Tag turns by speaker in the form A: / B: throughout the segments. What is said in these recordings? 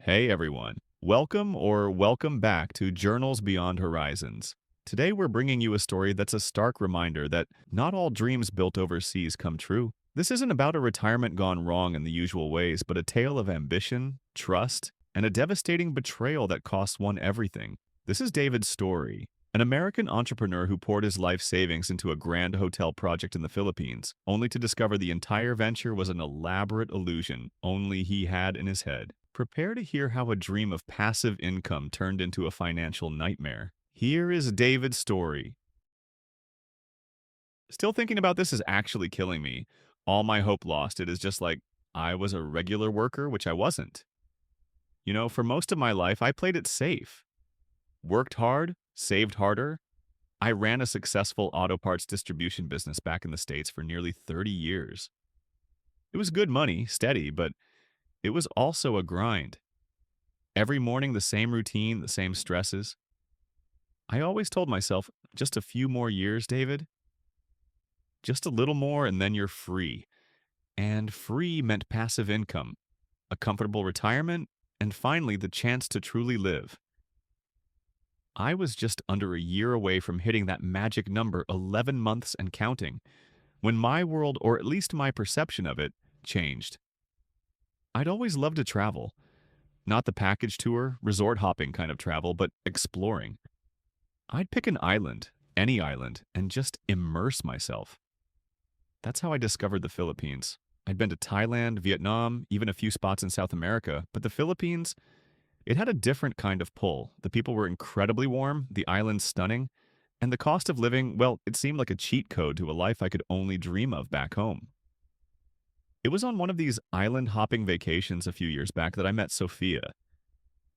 A: Hey everyone. Welcome back to Journals Beyond Horizons. Today we're bringing you a story that's a stark reminder that not all dreams built overseas come true. This isn't about a retirement gone wrong in the usual ways, but a tale of ambition, trust, and a devastating betrayal that costs one everything. This is David's story, an American entrepreneur who poured his life savings into a grand hotel project in the Philippines, only to discover the entire venture was an elaborate illusion only he had in his head. Prepare to hear how a dream of passive income turned into a financial nightmare. Here is David's story. Still thinking about this is actually killing me. All my hope lost. It is just like I was a regular worker, which I wasn't. For most of my life, I played it safe. Worked hard, saved harder. I ran a successful auto parts distribution business back in the States for nearly 30 years. It was good money, steady, but it was also a grind. Every morning, the same routine, the same stresses. I always told myself, just a few more years, David. Just a little more, and then you're free. And free meant passive income, a comfortable retirement, and finally, the chance to truly live. I was just under a year away from hitting that magic number, 11 months and counting, when my world, or at least my perception of it, changed. I'd always loved to travel. Not the package tour, resort hopping kind of travel, but exploring. I'd pick an island, any island, and just immerse myself. That's how I discovered the Philippines. I'd been to Thailand, Vietnam, even a few spots in South America, but the Philippines, it had a different kind of pull. The people were incredibly warm, the island stunning, and the cost of living, well, it seemed like a cheat code to a life I could only dream of back home. It was on one of these island hopping vacations a few years back that I met Sophia.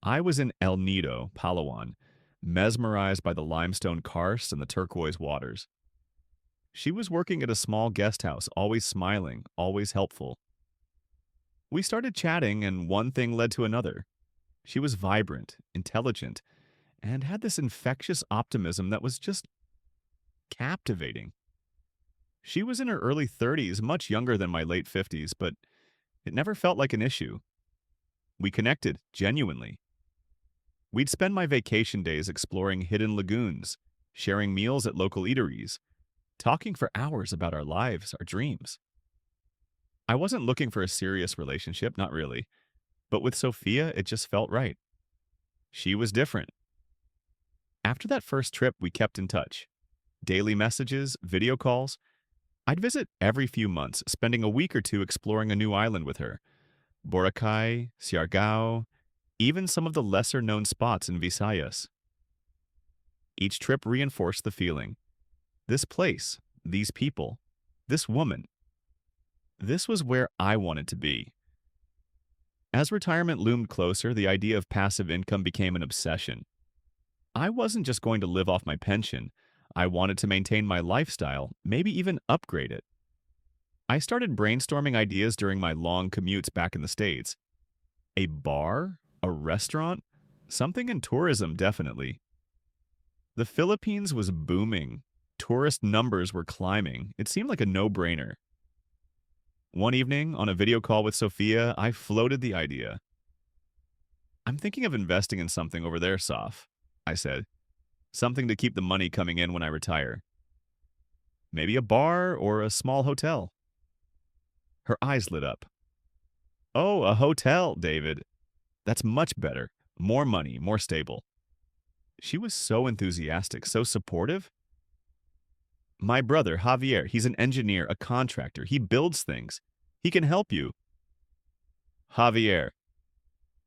A: I was in El Nido, Palawan, mesmerized by the limestone karst and the turquoise waters. She was working at a small guest house, always smiling, always helpful. We started chatting, and one thing led to another. She was vibrant, intelligent, and had this infectious optimism that was just captivating. She was in her early 30s, much younger than my late 50s, but it never felt like an issue. We connected, genuinely. We'd spend my vacation days exploring hidden lagoons, sharing meals at local eateries, talking for hours about our lives, our dreams. I wasn't looking for a serious relationship, not really, but with Sophia, it just felt right. She was different. After that first trip, we kept in touch. Daily messages, video calls. I'd visit every few months, spending a week or two exploring a new island with her. Boracay, Siargao, even some of the lesser-known spots in Visayas. Each trip reinforced the feeling. This place, these people, this woman. This was where I wanted to be. As retirement loomed closer, the idea of passive income became an obsession. I wasn't just going to live off my pension. I wanted to maintain my lifestyle, maybe even upgrade it. I started brainstorming ideas during my long commutes back in the States. A bar? A restaurant? Something in tourism, definitely. The Philippines was booming. Tourist numbers were climbing. It seemed like a no-brainer. One evening, on a video call with Sophia, I floated the idea. "I'm thinking of investing in something over there, Soph," I said. "Something to keep the money coming in when I retire. Maybe a bar or a small hotel." Her eyes lit up. "Oh, a hotel, David. That's much better. More money, more stable." She was so enthusiastic, so supportive. "My brother, Javier, he's an engineer, a contractor. He builds things. He can help you." Javier.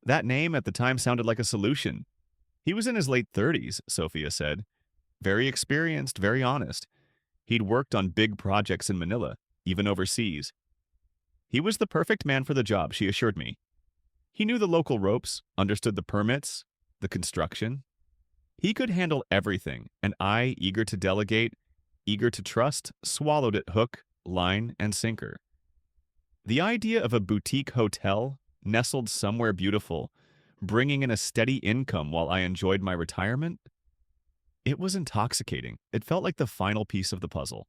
A: That name at the time sounded like a solution. He was in his late 30s, Sophia said. Very experienced, very honest. He'd worked on big projects in Manila, even overseas. He was the perfect man for the job, she assured me. He knew the local ropes, understood the permits, the construction. He could handle everything, and I, eager to delegate, eager to trust, swallowed it hook, line, and sinker. The idea of a boutique hotel, nestled somewhere beautiful, bringing in a steady income while I enjoyed my retirement, it was intoxicating. It felt like the final piece of the puzzle.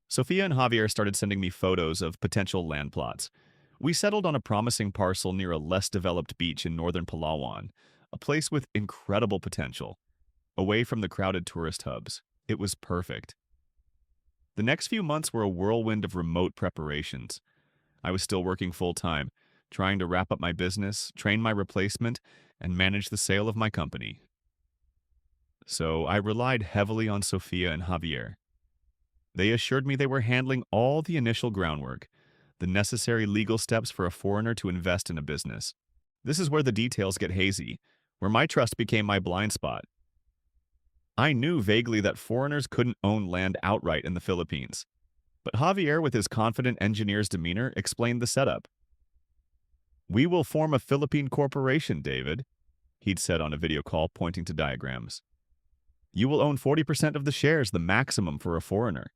A: Sophia and Javier started sending me photos of potential land plots. We settled on a promising parcel near a less developed beach in northern Palawan, a place with incredible potential, away from the crowded tourist hubs. It was perfect. The next few months were a whirlwind of remote preparations. I was still working full-time, trying to wrap up my business, train my replacement, and manage the sale of my company. So I relied heavily on Sofia and Javier. They assured me they were handling all the initial groundwork, the necessary legal steps for a foreigner to invest in a business. This is where the details get hazy, where my trust became my blind spot. I knew vaguely that foreigners couldn't own land outright in the Philippines, but Javier, with his confident engineer's demeanor, explained the setup. "We will form a Philippine corporation, David," he'd said on a video call, pointing to diagrams. "You will own 40% of the shares, the maximum for a foreigner.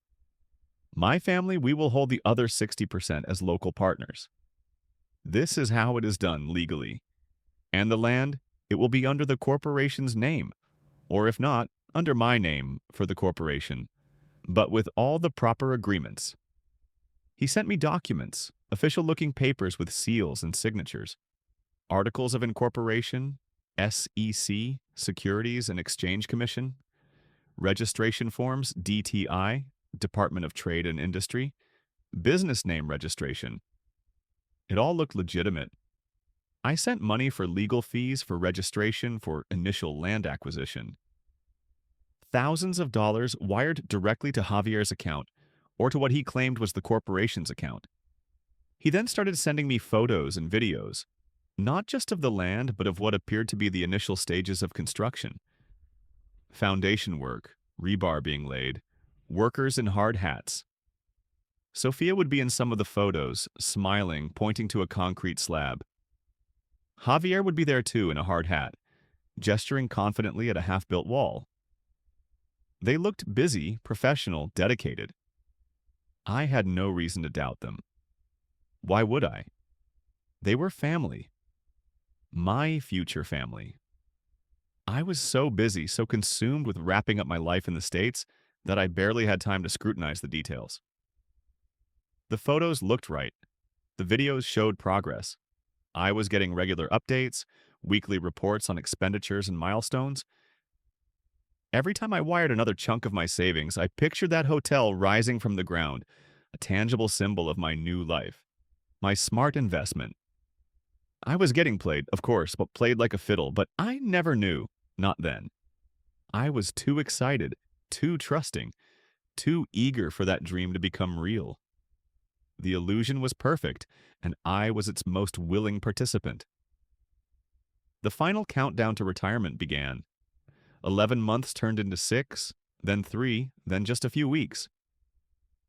A: My family, we will hold the other 60% as local partners. This is how it is done legally. And the land, it will be under the corporation's name, or if not, under my name for the corporation, but with all the proper agreements." He sent me documents, official-looking papers with seals and signatures, articles of incorporation, SEC, Securities and Exchange Commission, registration forms, DTI, Department of Trade and Industry, business name registration. It all looked legitimate. I sent money for legal fees, for registration, for initial land acquisition. Thousands of dollars wired directly to Javier's account, or to what he claimed was the corporation's account. He then started sending me photos and videos, not just of the land, but of what appeared to be the initial stages of construction. Foundation work, rebar being laid, workers in hard hats. Sophia would be in some of the photos, smiling, pointing to a concrete slab. Javier would be there too in a hard hat, gesturing confidently at a half-built wall. They looked busy, professional, dedicated. I had no reason to doubt them. Why would I? They were family. My future family. I was so busy, so consumed with wrapping up my life in the States, that I barely had time to scrutinize the details. The photos looked right. The videos showed progress. I was getting regular updates, weekly reports on expenditures and milestones. Every time I wired another chunk of my savings, I pictured that hotel rising from the ground, a tangible symbol of my new life. My smart investment. I was getting played, of course, but played like a fiddle, but I never knew, not then. I was too excited, too trusting, too eager for that dream to become real. The illusion was perfect, and I was its most willing participant. The final countdown to retirement began. 11 months turned into 6, then 3, then just a few weeks.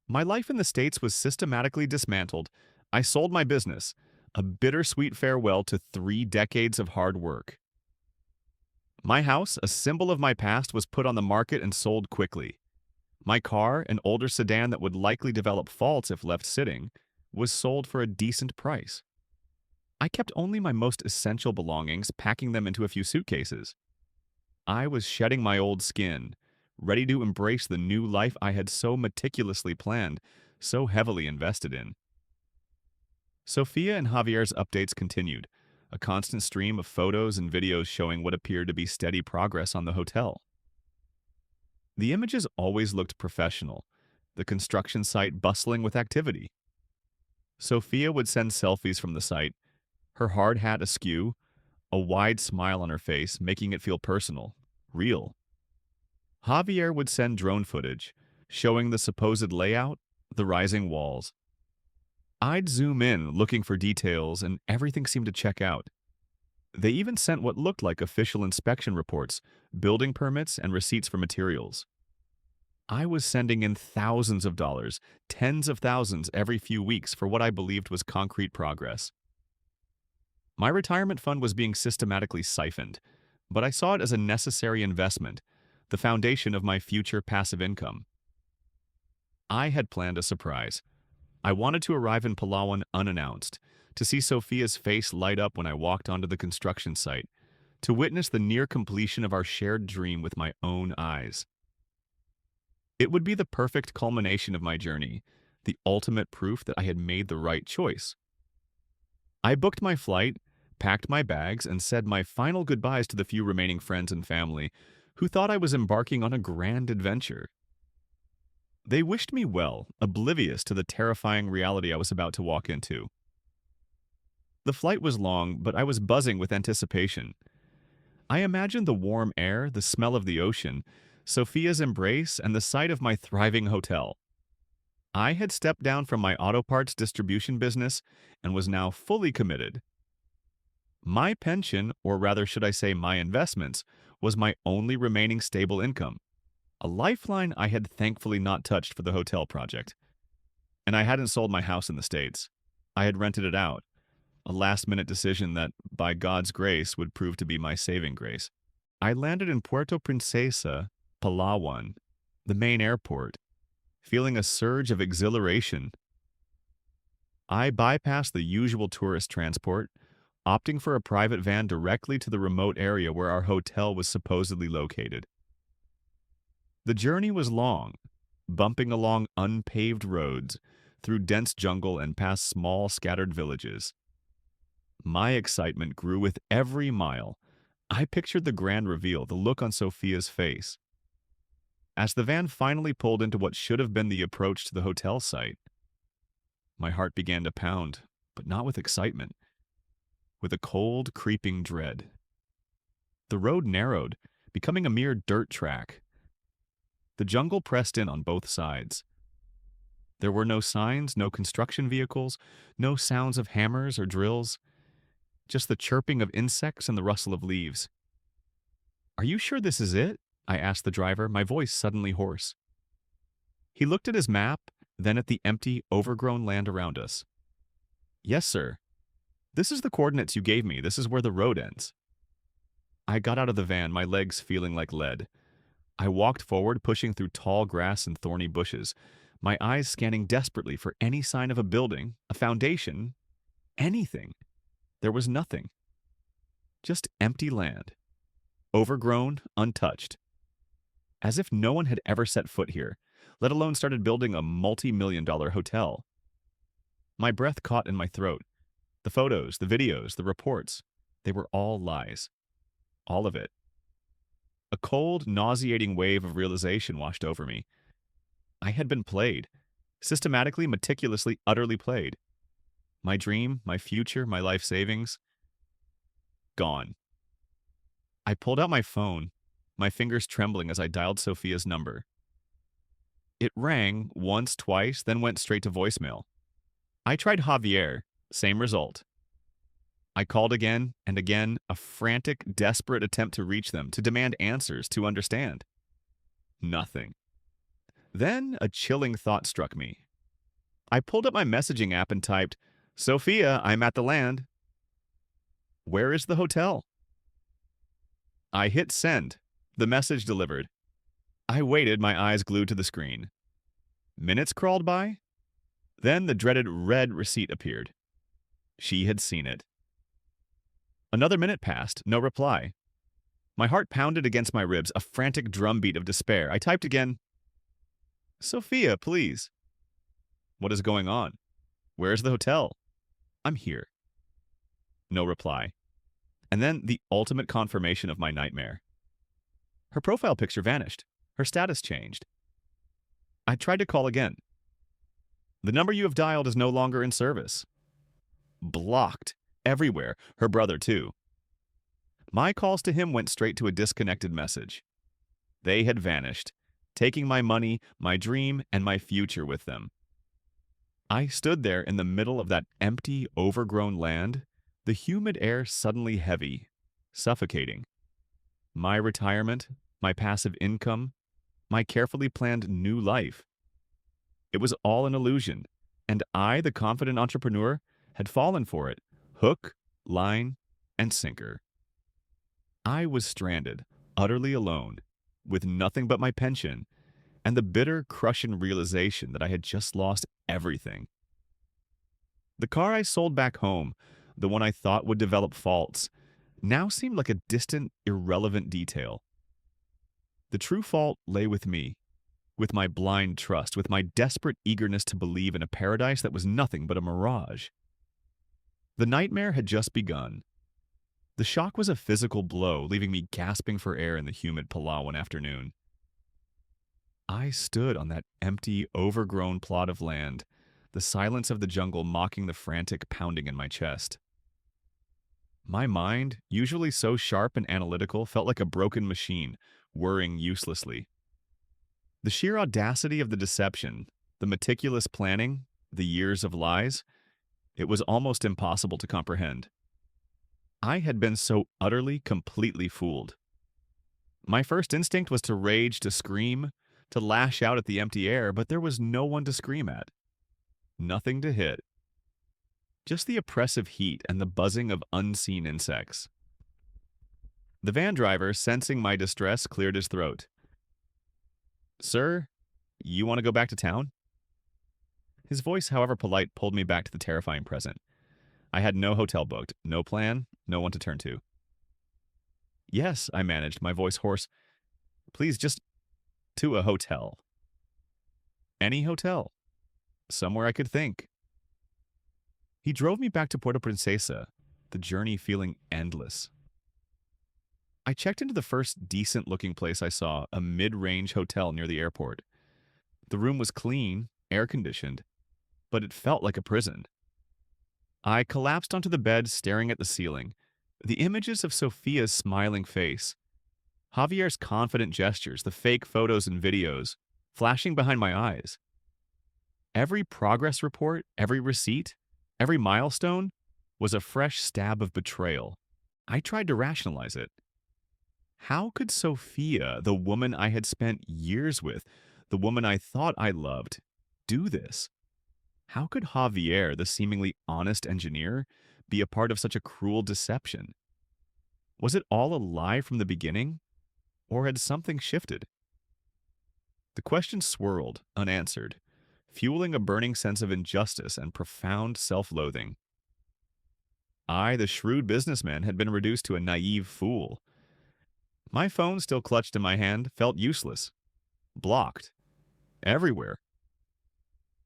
A: My life in the States was systematically dismantled. I sold my business, a bittersweet farewell to 3 decades of hard work. My house, a symbol of my past, was put on the market and sold quickly. My car, an older sedan that would likely develop faults if left sitting, was sold for a decent price. I kept only my most essential belongings, packing them into a few suitcases. I was shedding my old skin, ready to embrace the new life I had so meticulously planned, so heavily invested in. Sophia and Javier's updates continued, a constant stream of photos and videos showing what appeared to be steady progress on the hotel. The images always looked professional, the construction site bustling with activity. Sophia would send selfies from the site, her hard hat askew, a wide smile on her face, making it feel personal, real. Javier would send drone footage, showing the supposed layout, the rising walls. I'd zoom in, looking for details, and everything seemed to check out. They even sent what looked like official inspection reports, building permits, and receipts for materials. I was sending in thousands of dollars, tens of thousands every few weeks for what I believed was concrete progress. My retirement fund was being systematically siphoned, but I saw it as a necessary investment, the foundation of my future passive income. I had planned a surprise. I wanted to arrive in Palawan unannounced, to see Sophia's face light up when I walked onto the construction site, to witness the near completion of our shared dream with my own eyes. It would be the perfect culmination of my journey, the ultimate proof that I had made the right choice. I booked my flight, packed my bags, and said my final goodbyes to the few remaining friends and family who thought I was embarking on a grand adventure. They wished me well, oblivious to the terrifying reality I was about to walk into. The flight was long, but I was buzzing with anticipation. I imagined the warm air, the smell of the ocean, Sophia's embrace, and the sight of my thriving hotel. I had stepped down from my auto parts distribution business and was now fully committed. My pension, or rather should I say my investments, was my only remaining stable income, a lifeline I had thankfully not touched for the hotel project. And I hadn't sold my house in the States. I had rented it out, a last-minute decision that, by God's grace, would prove to be my saving grace. I landed in Puerto Princesa, Palawan, the main airport, feeling a surge of exhilaration. I bypassed the usual tourist transport, opting for a private van directly to the remote area where our hotel was supposedly located. The journey was long, bumping along unpaved roads, through dense jungle and past small scattered villages. My excitement grew with every mile. I pictured the grand reveal, the look on Sophia's face. As the van finally pulled into what should have been the approach to the hotel site, my heart began to pound, but not with excitement, with a cold, creeping dread. The road narrowed, becoming a mere dirt track. The jungle pressed in on both sides. There were no signs, no construction vehicles, no sounds of hammers or drills, just the chirping of insects and the rustle of leaves. "Are you sure this is it?" I asked the driver, my voice suddenly hoarse. He looked at his map, then at the empty, overgrown land around us. "Yes, sir. This is the coordinates you gave me. This is where the road ends." I got out of the van, my legs feeling like lead. I walked forward, pushing through tall grass and thorny bushes, my eyes scanning desperately for any sign of a building, a foundation, anything. There was nothing. Just empty land. Overgrown, untouched. As if no one had ever set foot here, let alone started building a multi-million-dollar hotel. My breath caught in my throat. The photos, the videos, the reports, they were all lies. All of it. A cold, nauseating wave of realization washed over me. I had been played. Systematically, meticulously, utterly played. My dream, my future, my life savings, gone. I pulled out my phone, my fingers trembling as I dialed Sophia's number. It rang once, twice, then went straight to voicemail. I tried Javier, same result. I called again and again, a frantic, desperate attempt to reach them, to demand answers, to understand. Nothing. Then a chilling thought struck me. I pulled up my messaging app and typed, "Sophia, I'm at the land. Where is the hotel?" I hit send. The message delivered. I waited, my eyes glued to the screen. Minutes crawled by. Then the dreaded red receipt appeared. She had seen it. Another minute passed, no reply. My heart pounded against my ribs, a frantic drumbeat of despair. I typed again, "Sophia, please." "What is going on? Where's the hotel?" "I'm here." No reply. And then the ultimate confirmation of my nightmare. Her profile picture vanished. Her status changed. I tried to call again. "The number you have dialed is no longer in service." Blocked. Everywhere. Her brother, too. My calls to him went straight to a disconnected message. They had vanished, taking my money, my dream, and my future with them. I stood there in the middle of that empty, overgrown land, the humid air suddenly heavy, suffocating. My retirement, my passive income, my carefully planned new life. It was all an illusion, and I, the confident entrepreneur, had fallen for it, hook, line, and sinker. I was stranded, utterly alone, with nothing but my pension, and the bitter, crushing realization that I had just lost everything. The car I sold back home, the one I thought would develop faults, now seemed like a distant, irrelevant detail. The true fault lay with me, with my blind trust, with my desperate eagerness to believe in a paradise that was nothing but a mirage. The nightmare had just begun. The shock was a physical blow, leaving me gasping for air in the humid Palawan afternoon. I stood on that empty, overgrown plot of land, the silence of the jungle mocking the frantic pounding in my chest. My mind, usually so sharp and analytical, felt like a broken machine, whirring uselessly. The sheer audacity of the deception, the meticulous planning, the years of lies, it was almost impossible to comprehend. I had been so utterly, completely fooled. My first instinct was to rage, to scream, to lash out at the empty air, but there was no one to scream at. Nothing to hit. Just the oppressive heat and the buzzing of unseen insects. The van driver, sensing my distress, cleared his throat. "Sir, you want to go back to town?" His voice, however polite, pulled me back to the terrifying present. I had no hotel booked, no plan, no one to turn to. "Yes," I managed, my voice hoarse. "Please, just to a hotel." "Any hotel. Somewhere I could think." He drove me back to Puerto Princesa, the journey feeling endless. I checked into the first decent-looking place I saw, a mid-range hotel near the airport. The room was clean, air-conditioned, but it felt like a prison. I collapsed onto the bed, staring at the ceiling. The images of Sophia's smiling face, Javier's confident gestures, the fake photos and videos, flashing behind my eyes. Every progress report, every receipt, every milestone was a fresh stab of betrayal. I tried to rationalize it. How could Sophia, the woman I had spent years with, the woman I thought I loved, do this? How could Javier, the seemingly honest engineer, be a part of such a cruel deception? Was it all a lie from the beginning, or had something shifted? The question swirled, unanswered, fueling a burning sense of injustice and profound self-loathing. I, the shrewd businessman, had been reduced to a naive fool. My phone, still clutched in my hand, felt useless. Blocked. Everywhere.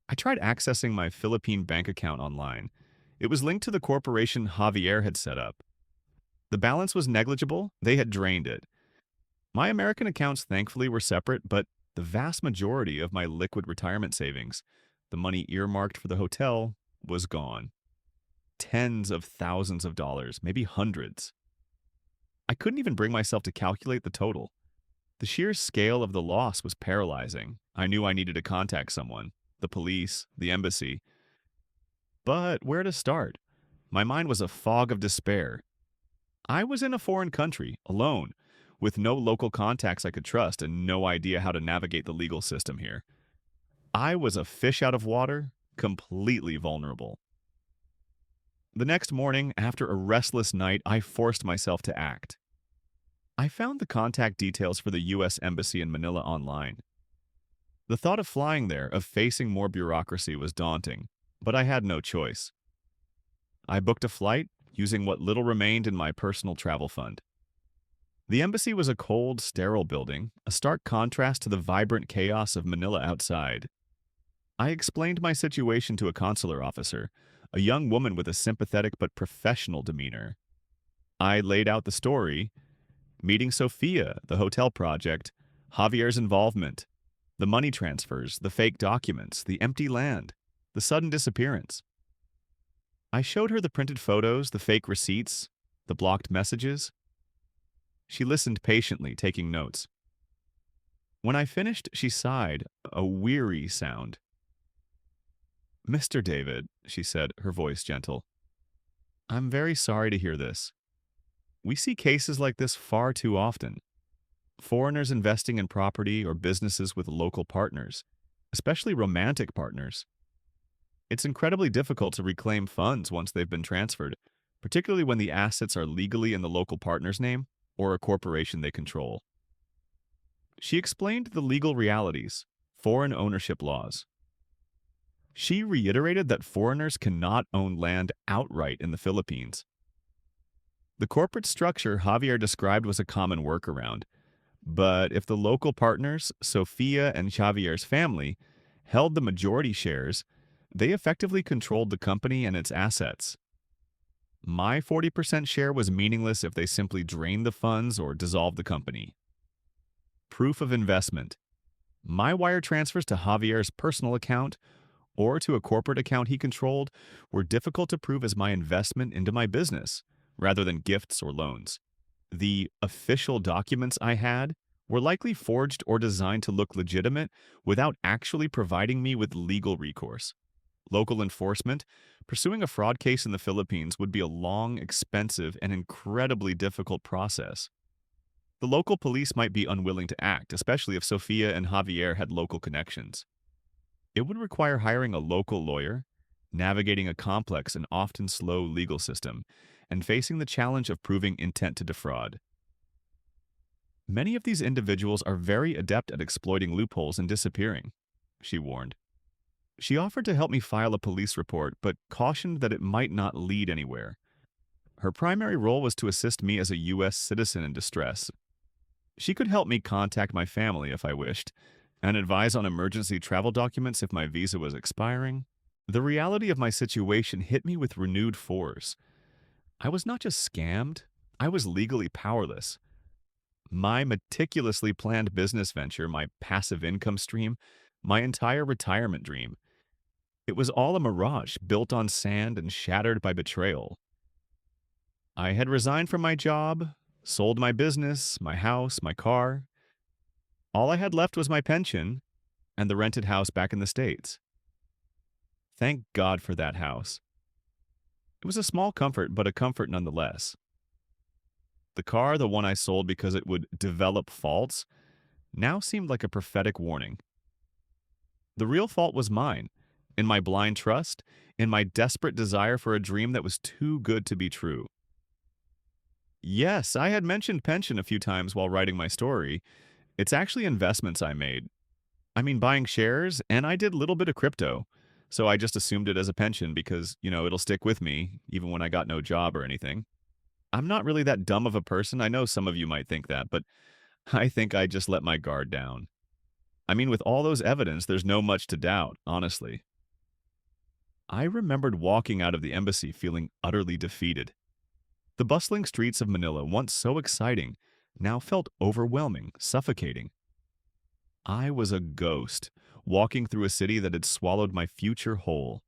A: I tried accessing my Philippine bank account online. It was linked to the corporation Javier had set up. The balance was negligible. They had drained it. My American accounts, thankfully, were separate, but the vast majority of my liquid retirement savings, the money earmarked for the hotel, was gone. Tens of thousands of dollars, maybe hundreds. I couldn't even bring myself to calculate the total. The sheer scale of the loss was paralyzing. I knew I needed to contact someone, the police, the embassy. But where to start? My mind was a fog of despair. I was in a foreign country, alone, with no local contacts I could trust and no idea how to navigate the legal system here. I was a fish out of water, completely vulnerable. The next morning, after a restless night, I forced myself to act. I found the contact details for the U.S. Embassy in Manila online. The thought of flying there, of facing more bureaucracy, was daunting, but I had no choice. I booked a flight, using what little remained in my personal travel fund. The embassy was a cold, sterile building, a stark contrast to the vibrant chaos of Manila outside. I explained my situation to a consular officer, a young woman with a sympathetic but professional demeanor. I laid out the story, meeting Sophia, the hotel project, Javier's involvement, the money transfers, the fake documents, the empty land, the sudden disappearance. I showed her the printed photos, the fake receipts, the blocked messages. She listened patiently, taking notes. When I finished, she sighed, a weary sound. "Mr. David," she said, her voice gentle, "I'm very sorry to hear this. We see cases like this far too often. Foreigners investing in property or businesses with local partners, especially romantic partners. It's incredibly difficult to reclaim funds once they've been transferred, particularly when the assets are legally in the local partner's name or a corporation they control." She explained the legal realities, foreign ownership laws. She reiterated that foreigners cannot own land outright in the Philippines. The corporate structure Javier described was a common workaround, but if the local partners, Sofia and Javier's family, held the majority shares, they effectively controlled the company and its assets. My 40% share was meaningless if they simply drained the funds or dissolved the company. Proof of investment. My wire transfers to Javier's personal account or to a corporate account he controlled were difficult to prove as my investment into my business, rather than gifts or loans. The official documents I had were likely forged or designed to look legitimate without actually providing me with legal recourse. Local enforcement, pursuing a fraud case in the Philippines would be a long, expensive, and incredibly difficult process. The local police might be unwilling to act, especially if Sofia and Javier had local connections. It would require hiring a local lawyer, navigating a complex and often slow legal system, and facing the challenge of proving intent to defraud. Many of these individuals are very adept at exploiting loopholes and disappearing, she warned. She offered to help me file a police report, but cautioned that it might not lead anywhere. Her primary role was to assist me as a U.S. citizen in distress. She could help me contact my family if I wished, and advise on emergency travel documents if my visa was expiring. The reality of my situation hit me with renewed force. I was not just scammed, I was legally powerless. My meticulously planned business venture, my passive income stream, my entire retirement dream. It was all a mirage built on sand and shattered by betrayal. I had resigned from my job, sold my business, my house, my car. All I had left was my pension and the rented house back in the States. Thank God for that house. It was a small comfort, but a comfort nonetheless. The car, the one I sold because it would develop faults, now seemed like a prophetic warning. The real fault was mine, in my blind trust, in my desperate desire for a dream that was too good to be true. Yes, I had mentioned pension a few times while writing my story. It's actually investments I made. I mean, buying shares, and I did a little bit of crypto. So I just assumed it as a pension because, it'll stick with me, even when I got no job or anything. I'm not really that dumb of a person. I know some of you might think that, but I think I just let my guard down. I mean, with all those evidence, there's no much to doubt, honestly. I remembered walking out of the embassy feeling utterly defeated. The bustling streets of Manila, once so exciting, now felt overwhelming, suffocating. I was a ghost, walking through a city that had swallowed my future whole.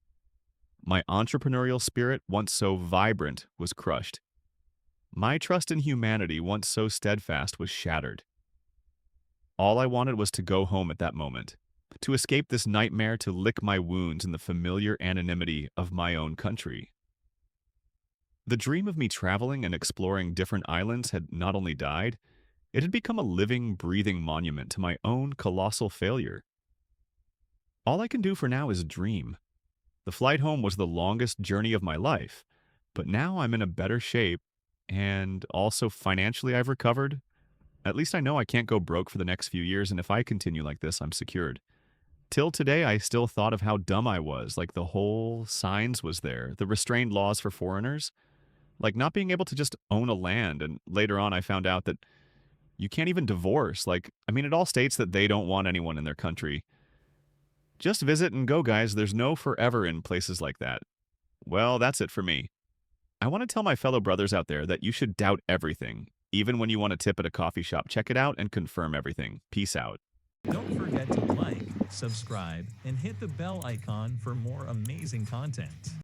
A: My entrepreneurial spirit, once so vibrant, was crushed. My trust in humanity, once so steadfast, was shattered. All I wanted was to go home at that moment, to escape this nightmare, to lick my wounds in the familiar anonymity of my own country. The dream of me traveling and exploring different islands had not only died, it had become a living, breathing monument to my own colossal failure. All I can do for now is dream. The flight home was the longest journey of my life, but now I'm in a better shape, and also financially I've recovered. At least I know I can't go broke for the next few years, and if I continue like this, I'm secured. Till today, I still thought of how dumb I was, like the whole signs was there, the restrained laws for foreigners, like not being able to just own a land, and later on I found out that you can't even divorce. It all states that they don't want anyone in their country. Just visit and go, guys. There's no forever in places like that. Well, that's it for me. I want to tell my fellow brothers out there that you should doubt everything. Even when you want to tip at a coffee shop, check it out and confirm everything. Peace out.
B: Don't forget to like, subscribe, and hit the bell icon for more amazing content.